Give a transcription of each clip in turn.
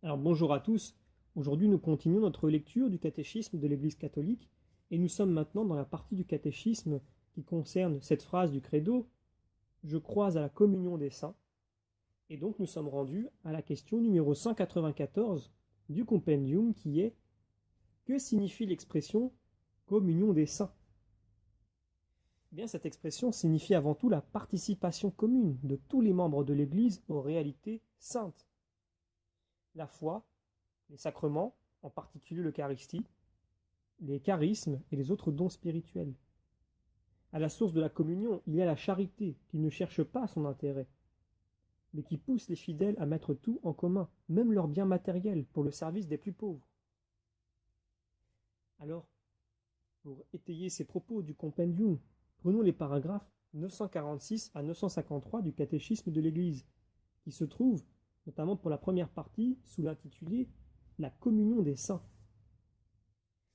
Alors bonjour à tous, aujourd'hui nous continuons notre lecture du catéchisme de l'Église catholique et nous sommes maintenant dans la partie du catéchisme qui concerne cette phrase du credo « Je crois à la communion des saints » et donc nous sommes rendus à la question numéro 194 du compendium qui est « Que signifie l'expression communion des saints ?» Eh bien, cette expression signifie avant tout la participation commune de tous les membres de l'Église aux réalités saintes. La foi, les sacrements, en particulier l'Eucharistie, les charismes et les autres dons spirituels. À la source de la communion, il y a la charité qui ne cherche pas son intérêt, mais qui pousse les fidèles à mettre tout en commun, même leurs biens matériels, pour le service des plus pauvres. Alors, pour étayer ces propos du compendium, prenons les paragraphes 946 à 953 du catéchisme de l'Église, qui se trouvent, notamment pour la première partie, sous l'intitulé « La communion des saints ».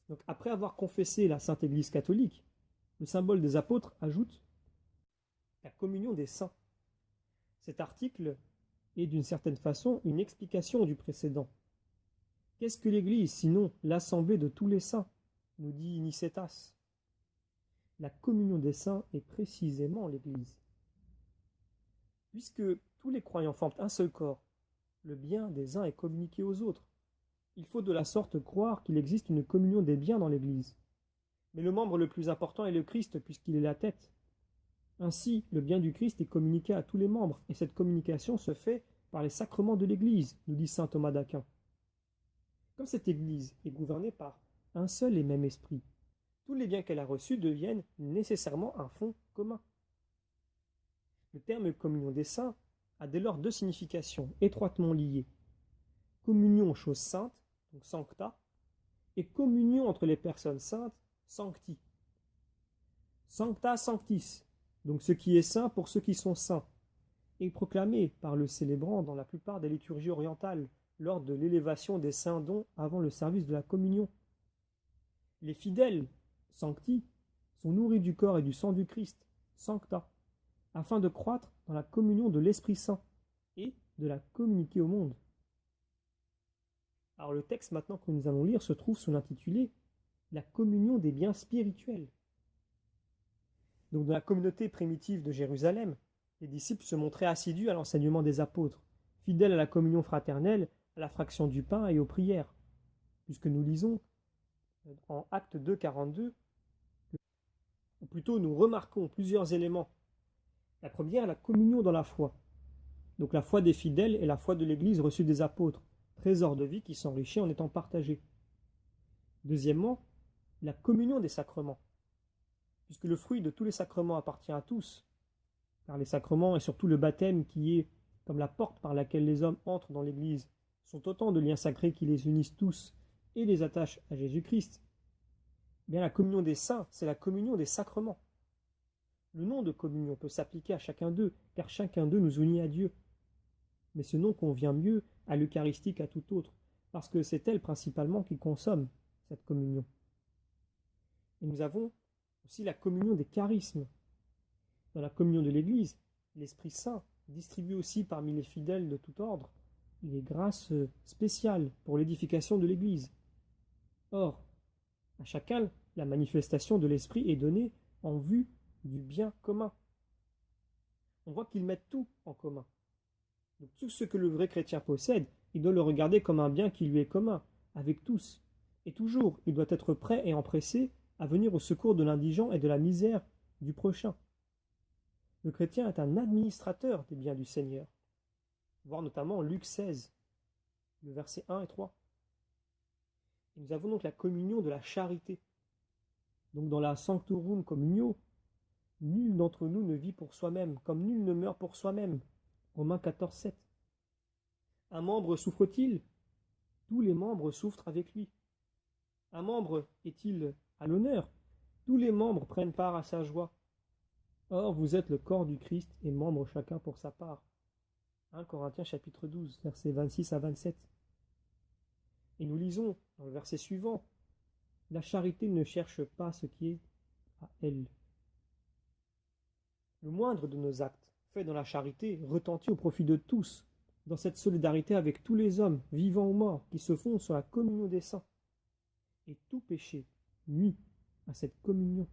Donc, après avoir confessé la Sainte Église catholique, le symbole des apôtres ajoute « la communion des saints ». Cet article est d'une certaine façon une explication du précédent. Qu'est-ce que l'Église, sinon l'assemblée de tous les saints, nous dit Nicetas. La communion des saints est précisément l'Église. Puisque tous les croyants forment un seul corps, le bien des uns est communiqué aux autres. Il faut de la sorte croire qu'il existe une communion des biens dans l'Église. Mais le membre le plus important est le Christ, puisqu'il est la tête. Ainsi, le bien du Christ est communiqué à tous les membres, et cette communication se fait par les sacrements de l'Église, nous dit saint Thomas d'Aquin. Comme cette Église est gouvernée par un seul et même esprit, tous les biens qu'elle a reçus deviennent nécessairement un fonds commun. Le terme communion des saints a dès lors deux significations étroitement liées. Communion chose sainte, donc sancta, et communion entre les personnes saintes, sancti. Sancta sanctis, donc ce qui est saint pour ceux qui sont saints, est proclamé par le célébrant dans la plupart des liturgies orientales lors de l'élévation des saints dons avant le service de la communion. Les fidèles, sancti, sont nourris du corps et du sang du Christ, sancta, afin de croître dans la communion de l'Esprit Saint et de la communiquer au monde. Alors le texte maintenant que nous allons lire se trouve sous l'intitulé « La communion des biens spirituels ». Donc dans la communauté primitive de Jérusalem, les disciples se montraient assidus à l'enseignement des apôtres, fidèles à la communion fraternelle, à la fraction du pain et aux prières, puisque nous lisons en Actes 2, 42, ou plutôt nous remarquons plusieurs éléments. La première, la communion dans la foi. Donc la foi des fidèles et la foi de l'Église reçue des apôtres, trésor de vie qui s'enrichit en étant partagé. Deuxièmement, la communion des sacrements, puisque le fruit de tous les sacrements appartient à tous, car les sacrements et surtout le baptême qui est comme la porte par laquelle les hommes entrent dans l'Église sont autant de liens sacrés qui les unissent tous et les attachent à Jésus-Christ. Bien la communion des saints, c'est la communion des sacrements. Le nom de communion peut s'appliquer à chacun d'eux, car chacun d'eux nous unit à Dieu. Mais ce nom convient mieux à l'Eucharistie qu'à tout autre, parce que c'est elle principalement qui consomme cette communion. Et nous avons aussi la communion des charismes. Dans la communion de l'Église, l'Esprit Saint distribue aussi parmi les fidèles de tout ordre les grâces spéciales pour l'édification de l'Église. Or, à chacun, la manifestation de l'Esprit est donnée en vue du bien commun. On voit qu'ils mettent tout en commun. Donc, tout ce que le vrai chrétien possède, il doit le regarder comme un bien qui lui est commun, avec tous. Et toujours, il doit être prêt et empressé à venir au secours de l'indigent et de la misère du prochain. Le chrétien est un administrateur des biens du Seigneur. Voir notamment Luc 16, le verset 1 et 3. Et nous avons donc la communion de la charité. Donc dans la Sanctorum Communio, nul d'entre nous ne vit pour soi-même, comme nul ne meurt pour soi-même. Romains 14, 7. Un membre souffre-t-il? Tous les membres souffrent avec lui. Un membre est-il à l'honneur? Tous les membres prennent part à sa joie. Or, vous êtes le corps du Christ et membres chacun pour sa part. 1 Corinthiens chapitre 12, versets 26 à 27. Et nous lisons dans le verset suivant, « La charité ne cherche pas ce qui est à elle. » Le moindre de nos actes, fait dans la charité, retentit au profit de tous, dans cette solidarité avec tous les hommes, vivants ou morts, qui se fondent sur la communion des saints. Et tout péché nuit à cette communion.